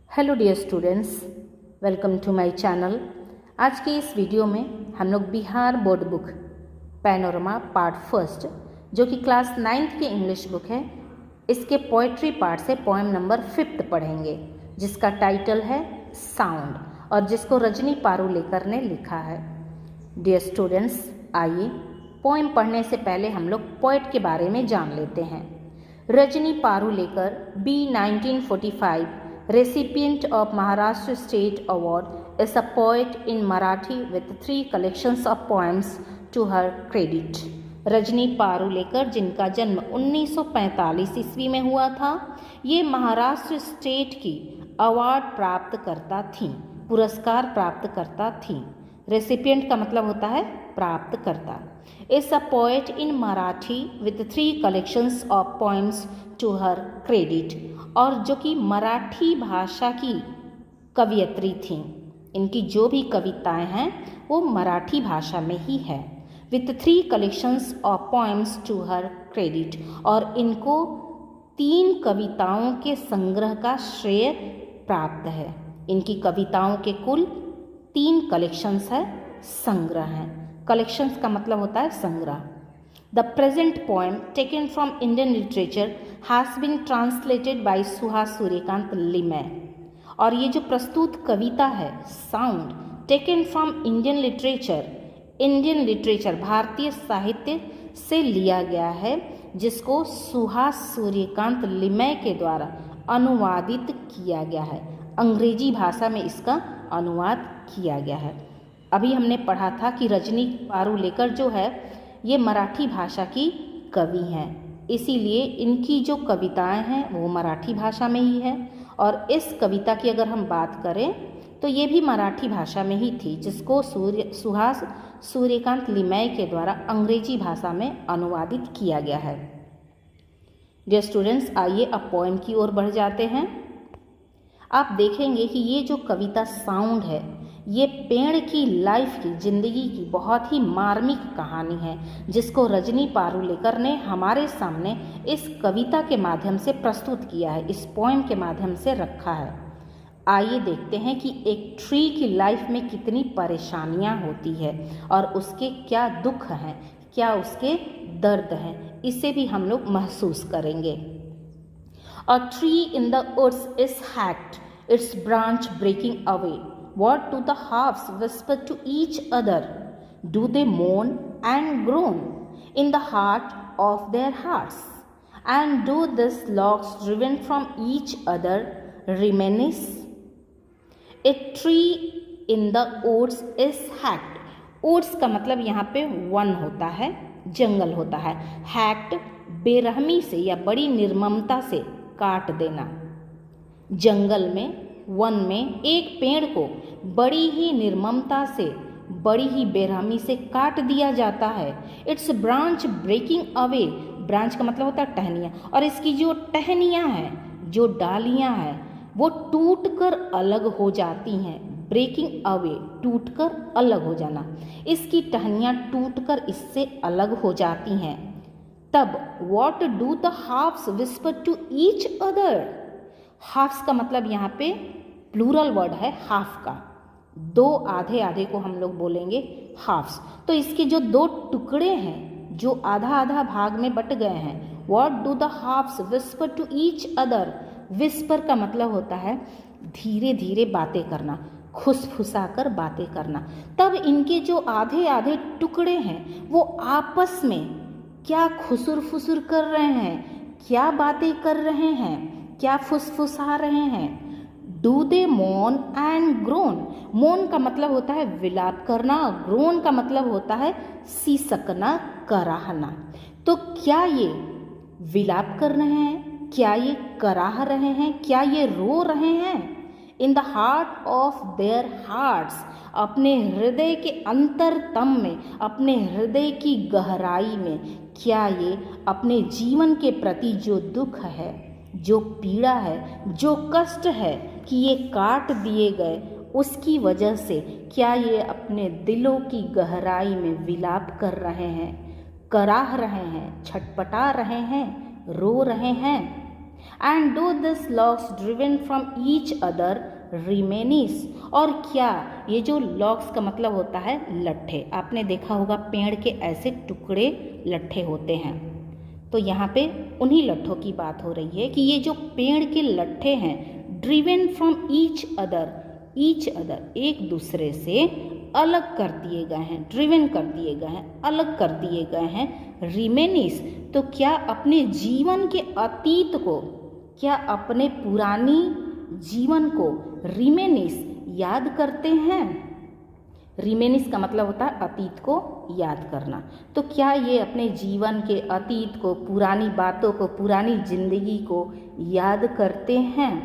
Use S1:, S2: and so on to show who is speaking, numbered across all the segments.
S1: Hello dear students, welcome to my channel. आज के इस वीडियो में हम लोग Bihar board book panorama part first, जो कि क्लास 9th की इंग्लिश बुक है, इसके पोएट्री पार्ट से पोएम नंबर 5 पढ़ेंगे, जिसका टाइटल है साउंड और जिसको रजनी पारुलेकर ने लिखा है। डियर स्टूडेंट्स, आइए पोएम पढ़ने से पहले हम लोग पोएट के बारे में जान लेते हैं। Rajani Parulekar b 1945 recipient of Maharashtra State Award, is a poet in Marathi with 3 collections of poems to her credit. Rajni Parulekar, जिनका जन्म 1945 ईस्वी में हुआ था, ये महाराष्ट्र स्टेट की अवार्ड प्राप्त करता थी, पुरस्कार प्राप्त करता थी। रेसिपिएंट का मतलब होता है प्राप्त करता। Is a poet in Marathi with 3 collections of poems to her credit, और जो कि मराठी भाषा की कवियत्री थी। इनकी जो भी कविताएं हैं वो मराठी भाषा में ही है। With 3 collections of poems to her credit, और इनको 3 कविताओं के संग्रह का श्रेय प्राप्त है। इनकी कविताओं के कुल 3 कलेक्शंस है, संग्रह हैं। कलेक्शंस का मतलब होता है संग्रह। The present poem, taken from Indian literature, has been translated by Suhas Suryakant Limaye. और ये जो प्रस्तुत कविता है sound, taken from Indian literature भारतीय साहित्य से लिया गया है, जिसको सुहास सूर्यकांत लिमय के द्वारा अनुवादित किया गया है। अंग्रेजी भाषा में इसका अनुवाद किया गया है। अभी हमने पढ़ा था कि रजनी पारुलेकर जो है ये मराठी भाषा की कवि हैं, इसीलिए इनकी जो कविताएं हैं वो मराठी भाषा में ही है। और इस कविता की अगर हम बात करें तो ये भी मराठी भाषा में ही थी, जिसको सुहास सूर्यकांत लिमय के द्वारा अंग्रेजी भाषा में अनुवादित किया गया है। डियर स्टूडेंट्स, आइए अब पोएम की ओर बढ़ जाते हैं। आप देखेंगे कि ये जो कविता साउंड है, ये पेड़ की लाइफ की, जिंदगी की बहुत ही मार्मिक कहानी है, जिसको रजनी पारुलेकर ने हमारे सामने इस कविता के माध्यम से प्रस्तुत किया है, इस पोएम के माध्यम से रखा है। आइए देखते हैं कि एक ट्री की लाइफ में कितनी परेशानियां होती है और उसके क्या दुख हैं, क्या उसके दर्द हैं, इसे भी हम लोग महसूस करेंगे। A tree in the woods is hacked, its branch breaking away. What do the halves whisper to each other? Do they moan and groan in the heart of their hearts? And do these logs driven from each other reminisce? A tree in the woods is hacked. Woods का मतलब यहाँ पे one होता है, जंगल होता है। Hacked बेरहमी से या बड़ी निर्ममता से काट देना। जंगल में, वन में एक पेड़ को बड़ी ही निर्ममता से, बड़ी ही बेरहमी से काट दिया जाता है। It's branch breaking away, branch का मतलब होता है टहनियाँ, और इसकी जो टहनियाँ हैं, जो डालियाँ हैं, वो टूटकर अलग हो जाती हैं। ब्रेकिंग अवे, टूटकर अलग हो जाना। इसकी टहनियाँ टूटकर इससे अलग हो जाती हैं। तब what do the halves whisper to each other. Halves का मतलब यहाँ पे प्लूरल वर्ड है हाफ का, 2 आधे आधे को हम लोग बोलेंगे हाफ्स। तो इसके जो 2 टुकड़े हैं, जो आधा आधा भाग में बट गए हैं, what do the halves whisper to each other. Whisper का मतलब होता है धीरे धीरे बातें करना, खुसफुसाकर बातें करना। तब इनके जो आधे आधे टुकड़े हैं वो आपस में क्या खुसुर फुसुर कर रहे हैं, क्या बातें कर रहे हैं, क्या फुसफुसा रहे हैं। डू दे मोन एंड ग्रोन। मोन का मतलब होता है विलाप करना, ग्रोन का मतलब होता है सीसकना, कराहना। तो क्या ये विलाप कर रहे हैं, क्या ये कराह रहे हैं, क्या ये रो रहे हैं। In the heart of their hearts, अपने हृदय के अंतरतम में, अपने हृदय की गहराई में, क्या ये अपने जीवन के प्रति जो दुख है, जो पीड़ा है, जो कष्ट है कि ये काट दिए गए, उसकी वजह से क्या ये अपने दिलों की गहराई में विलाप कर रहे हैं, कराह रहे हैं, छटपटा रहे हैं, रो रहे हैं। And do this logs driven from each other remains, और क्या ये जो लॉग्स का मतलब होता है लट्ठे, आपने देखा होगा पेड़ के ऐसे टुकड़े लट्ठे होते हैं, तो यहाँ पे उन्हीं लट्ठों की बात हो रही है कि ये जो पेड़ के लट्ठे हैं ड्रिवन फ्रॉम ईच अदर एक दूसरे से अलग कर दिए गए हैं, ड्रिवन कर दिए गए हैं, अलग कर दिए गए हैं। रिमेनिस, तो क्या अपने जीवन के अतीत को, क्या अपने पुरानी जीवन को रिमेनिस याद करते हैं। रिमेनिस का मतलब होता है अतीत को याद करना, तो क्या ये अपने जीवन के अतीत को, पुरानी बातों को, पुरानी जिंदगी को याद करते हैं।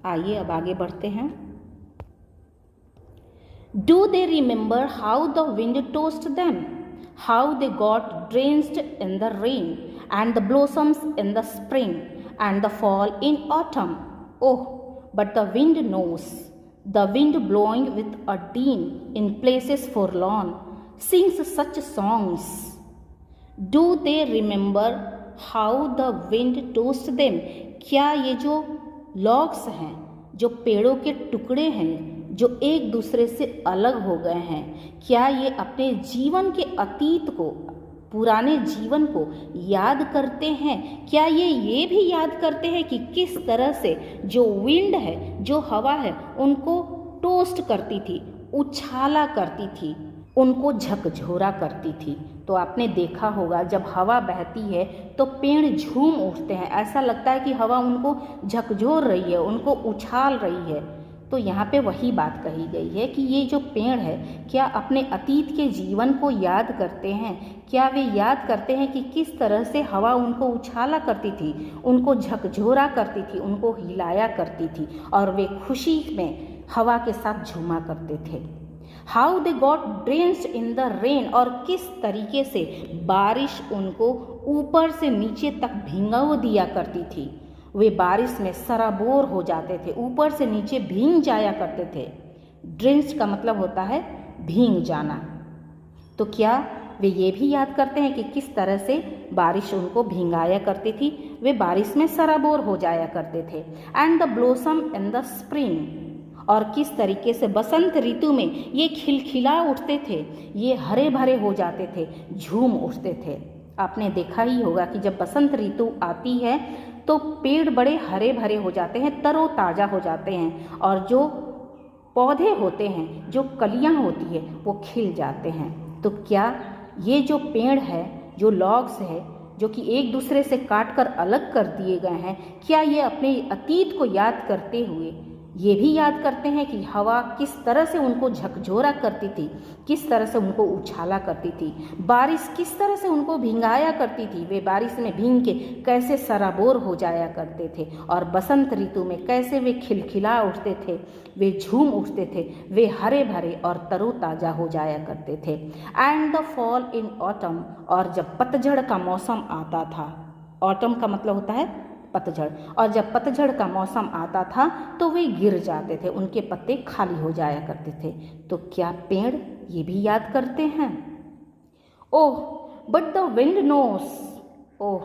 S1: आइए अब आगे बढ़ते हैं। Do they remember how the wind tossed them, how they got drenched in the rain, and the blossoms in the spring, and the fall in autumn? Oh, but the wind knows, the wind blowing with a din in places forlorn, sings such songs. Do they remember how the wind tossed them? क्या ये जो logs हैं, जो पेड़ों के टुकड़े हैं, जो एक दूसरे से अलग हो गए हैं, क्या ये अपने जीवन के अतीत को, पुराने जीवन को याद करते हैं। क्या ये भी याद करते हैं कि किस तरह से जो विंड है, जो हवा है, उनको टोस्ट करती थी, उछाला करती थी, उनको झकझोरा करती थी। तो आपने देखा होगा जब हवा बहती है तो पेड़ झूम उठते हैं, ऐसा लगता है कि हवा उनको झकझोर रही है, उनको उछाल रही है। तो यहाँ पे वही बात कही गई है कि ये जो पेड़ है क्या अपने अतीत के जीवन को याद करते हैं, क्या वे याद करते हैं कि किस तरह से हवा उनको उछाला करती थी, उनको झकझोरा करती थी, उनको हिलाया करती थी और वे खुशी में हवा के साथ झूमा करते थे। How they got drenched in the rain, और किस तरीके से बारिश उनको ऊपर से नीचे तक भिगो दिया करती थी। वे बारिश में सराबोर हो जाते थे, ऊपर से नीचे भीग जाया करते थे। ड्रेंस्ड का मतलब होता है भीग जाना। तो क्या वे ये भी याद करते हैं कि किस तरह से बारिश उनको भिंगाया करती थी, वे बारिश में सराबोर हो जाया करते थे। And the blossom in the spring, और किस तरीके से बसंत ऋतु में ये खिलखिला उठते थे, ये हरे भरे हो जाते थे, झूम उठते थे। आपने देखा ही होगा कि जब बसंत ऋतु आती है तो पेड़ बड़े हरे भरे हो जाते हैं, तरोताज़ा हो जाते हैं, और जो पौधे होते हैं, जो कलियां होती है, वो खिल जाते हैं। तो क्या ये जो पेड़ है, जो लॉग्स है, जो कि एक दूसरे से काट कर अलग कर दिए गए हैं, क्या ये अपने अतीत को याद करते हुए ये भी याद करते हैं कि हवा किस तरह से उनको झकझोरा करती थी, किस तरह से उनको उछाला करती थी, बारिश किस तरह से उनको भिंगाया करती थी, वे बारिश में भीग के कैसे सराबोर हो जाया करते थे, और बसंत ऋतु में कैसे वे खिलखिला उठते थे, वे झूम उठते थे, वे हरे भरे और तरोताज़ा हो जाया करते थे। And the fall in autumn, और जब पतझड़ का मौसम आता था, ऑटम का मतलब होता है पतझड़, और जब पतझड़ का मौसम आता था तो वे गिर जाते थे, उनके पत्ते खाली हो जाया करते थे। तो क्या पेड़ ये भी याद करते हैं। Oh but the wind knows, oh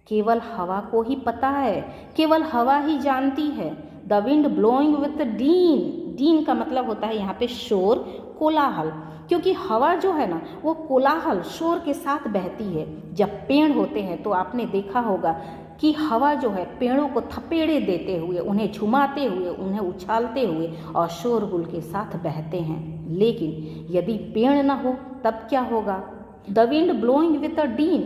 S1: केवल हवा को ही पता है, केवल हवा ही जानती है। The wind blowing with dean, dean का मतलब होता है यहाँ पे शोर, कोलाहल, क्योंकि हवा जो है ना वो कोलाहल, शोर के साथ बहती है। जब पेड़ होते हैं तो आपने देखा होगा कि हवा जो है पेड़ों को थपेड़े देते हुए, उन्हें झुमाते हुए, उन्हें उछालते हुए और शोरगुल के साथ बहते हैं। लेकिन यदि पेड़ ना हो तब क्या होगा। The wind blowing with a dean,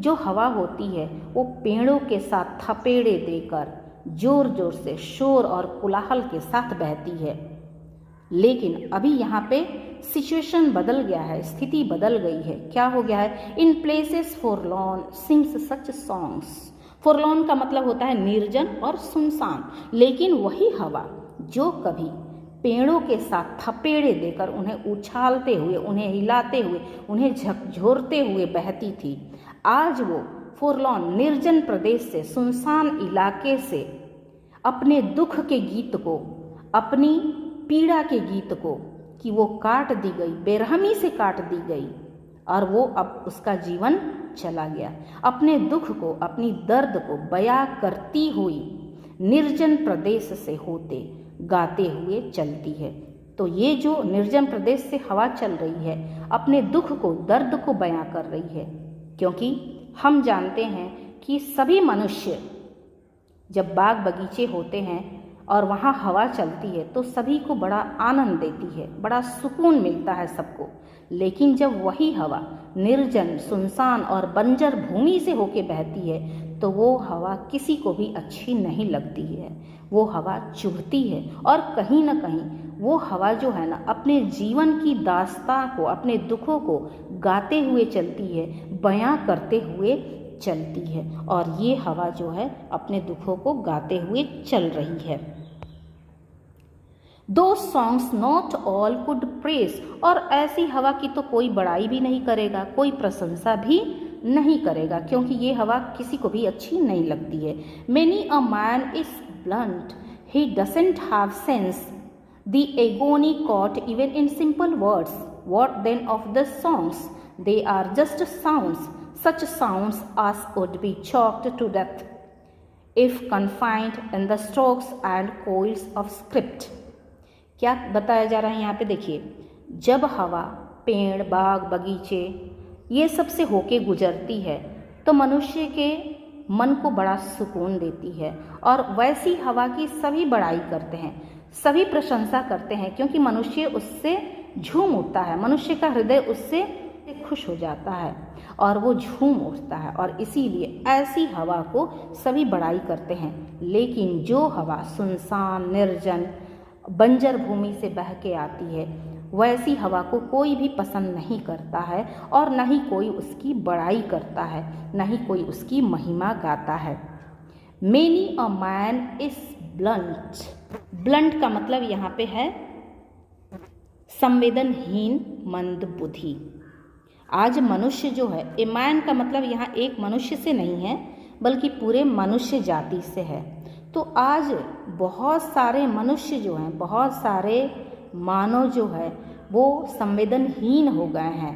S1: जो हवा होती है वो पेड़ों के साथ थपेड़े देकर जोर जोर से शोर और कोलाहल के साथ बहती है। लेकिन अभी यहाँ पे सिचुएशन बदल गया है, स्थिति बदल गई है। क्या हो गया है। In places forlorn sings such songs, forlorn का मतलब होता है निर्जन और सुनसान। लेकिन वही हवा जो कभी पेड़ों के साथ थपेड़े देकर उन्हें उछालते हुए, उन्हें हिलाते हुए, उन्हें झकझोरते हुए बहती थी, आज वो फॉरलॉर्न निर्जन प्रदेश से, सुनसान इलाके से अपने दुख के गीत को, अपनी पीड़ा के गीत को, कि वो काट दी गई, बेरहमी से काट दी गई, और वो अब उसका जीवन चला गया। अपने दुख को, अपनी दर्द को बयां करती हुई निर्जन प्रदेश से होते गाते हुए चलती है। तो ये जो निर्जन प्रदेश से हवा चल रही है अपने दुख को, दर्द को बयां कर रही है, क्योंकि हम जानते हैं कि सभी मनुष्य जब बाग बगीचे होते हैं और वहाँ हवा चलती है तो सभी को बड़ा आनंद देती है, बड़ा सुकून मिलता है सबको। लेकिन जब वही हवा निर्जन, सुनसान और बंजर भूमि से होके बहती है तो वो हवा किसी को भी अच्छी नहीं लगती है। वो हवा चुभती है और कहीं ना कहीं वो हवा जो है ना अपने जीवन की दास्तां को, अपने दुखों को गाते हुए चलती है, बयां करते हुए चलती है। और ये हवा जो है अपने दुखों को गाते हुए चल रही है। दो songs not all could press, और ऐसी हवा की तो कोई बड़ाई भी नहीं करेगा, कोई प्रशंसा भी नहीं करेगा, क्योंकि ये हवा किसी को भी अच्छी नहीं लगती है। Many a man is blunt, he doesn't have sense, the agony caught even in simple words, what then of the songs, they are just sounds, such sounds as would be choked to death if confined in the strokes and coils of script। क्या बताया जा रहा है यहाँ पे देखिए, जब हवा पेड़, बाग, बगीचे ये सब से होके गुजरती है तो मनुष्य के मन को बड़ा सुकून देती है, और वैसी हवा की सभी बड़ाई करते हैं, सभी प्रशंसा करते हैं, क्योंकि मनुष्य उससे झूम उठता है, मनुष्य का हृदय उससे खुश हो जाता है और वो झूम उठता है, और इसीलिए ऐसी हवा को सभी बड़ाई करते हैं। लेकिन जो हवा सुनसान, निर्जन, बंजर भूमि से बह के आती है वैसी हवा को कोई भी पसंद नहीं करता है, और न ही कोई उसकी बड़ाई करता है, न ही कोई उसकी महिमा गाता है। Many a man is blunt, blunt का मतलब यहाँ पे है संवेदनहीन, मंद बुद्धि। आज मनुष्य जो है, ए मैन का मतलब यहाँ एक मनुष्य से नहीं है बल्कि पूरे मनुष्य जाति से है। तो आज बहुत सारे मनुष्य जो हैं, बहुत सारे मानव जो है वो संवेदनहीन हो गए हैं,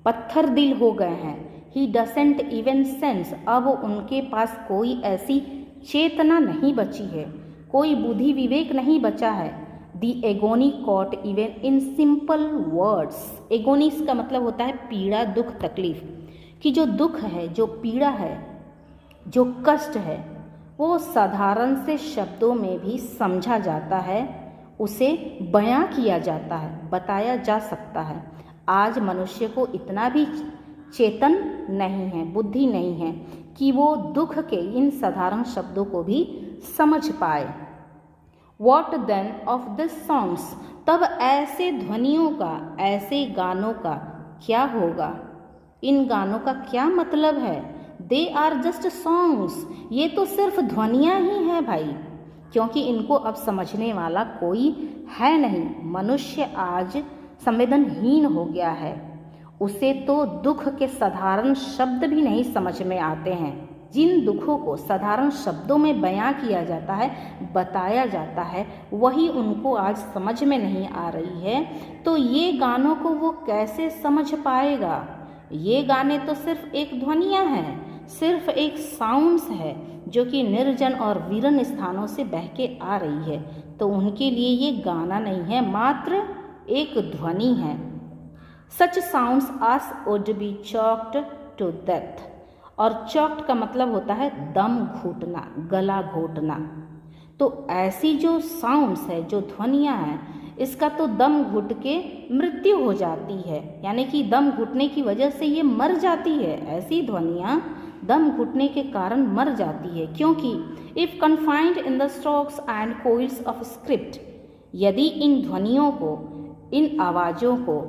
S1: पत्थर दिल हो गए हैं। ही डसेंट इवन सेंस, अब उनके पास कोई ऐसी चेतना नहीं बची है, कोई बुद्धि विवेक नहीं बचा है। The agony caught even in simple words, agonies का मतलब होता है पीड़ा, दुख, तकलीफ, कि जो दुख है, जो पीड़ा है, जो कष्ट है वो साधारण से शब्दों में भी समझा जाता है, उसे बयां किया जाता है, बताया जा सकता है। आज मनुष्य को इतना भी चेतन नहीं है, बुद्धि नहीं है कि वो दुख के इन साधारण शब्दों को भी समझ पाए। What then of these songs, तब ऐसे ध्वनियों का, ऐसे गानों का क्या होगा? इन गानों का क्या मतलब है? They are just songs, ये तो सिर्फ ध्वनियाँ ही हैं भाई, क्योंकि इनको अब समझने वाला कोई है नहीं। मनुष्य आज संवेदनहीन हो गया है, उसे तो दुख के साधारण शब्द भी नहीं समझ में आते हैं। जिन दुखों को साधारण शब्दों में बयां किया जाता है, बताया जाता है, वही उनको आज समझ में नहीं आ रही है। तो ये गानों को वो कैसे समझ पाएगा? ये गाने तो सिर्फ एक ध्वनियाँ हैं, सिर्फ एक साउंड्स है जो कि निर्जन और वीरन स्थानों से बह के आ रही है। तो उनके लिए ये गाना नहीं है, मात्र एक ध्वनि है। Such sounds as would be choked to death, और चॉक्ड का मतलब होता है दम घुटना, गला घोटना। तो ऐसी जो साउंड्स है, जो ध्वनियाँ हैं, इसका तो दम घुट के मृत्यु हो जाती है, यानी कि दम घुटने की वजह से ये मर जाती है। ऐसी ध्वनियाँ दम घुटने के कारण मर जाती है, क्योंकि if confined in the strokes and coils of script, यदि इन ध्वनियों को, इन आवाज़ों को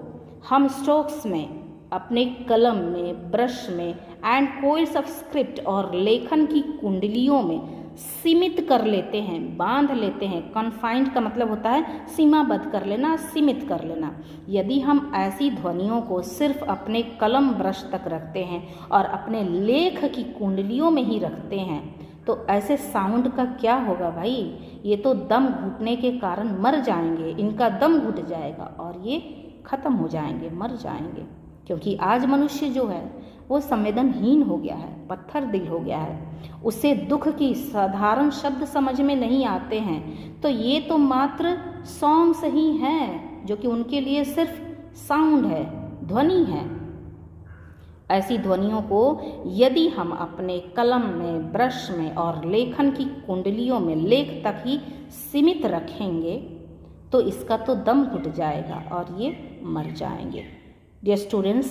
S1: हम स्ट्रोक्स में, अपने कलम में, ब्रश में, एंड कोइल्स ऑफ स्क्रिप्ट और लेखन की कुंडलियों में सीमित कर लेते हैं, बांध लेते हैं। कन्फाइंड का मतलब होता है सीमाबद्ध कर लेना, सीमित कर लेना। यदि हम ऐसी ध्वनियों को सिर्फ अपने कलम, ब्रश तक रखते हैं और अपने लेख की कुंडलियों में ही रखते हैं, तो ऐसे साउंड का क्या होगा भाई? ये तो दम घुटने के कारण मर जाएंगे, इनका दम घुट जाएगा और ये ख़त्म हो जाएंगे, मर जाएंगे, क्योंकि आज मनुष्य जो है वो संवेदनहीन हो गया है, पत्थर दिल हो गया है, उसे दुख की साधारण शब्द समझ में नहीं आते हैं। तो ये तो मात्र सॉन्ग्स ही हैं जो कि उनके लिए सिर्फ साउंड है, ध्वनि है। ऐसी ध्वनियों को यदि हम अपने कलम में, ब्रश में और लेखन की कुंडलियों में लेख तक ही सीमित रखेंगे तो इसका तो दम घुट जाएगा और ये मर जाएंगे। डियर स्टूडेंट्स,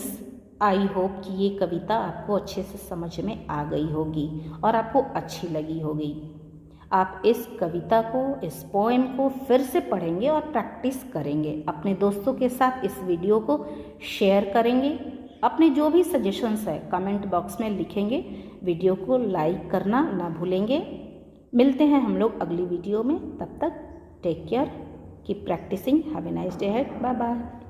S1: आई होप कि ये कविता आपको अच्छे से समझ में आ गई होगी और आपको अच्छी लगी होगी। आप इस कविता को, इस पोएम को फिर से पढ़ेंगे और प्रैक्टिस करेंगे। अपने दोस्तों के साथ इस वीडियो को शेयर करेंगे। अपने जो भी सजेशंस है कमेंट बॉक्स में लिखेंगे। वीडियो को लाइक करना ना भूलेंगे। मिलते हैं हम लोग अगली वीडियो में। तब तक take care, keep practising, have a nice day ahead, bye bye.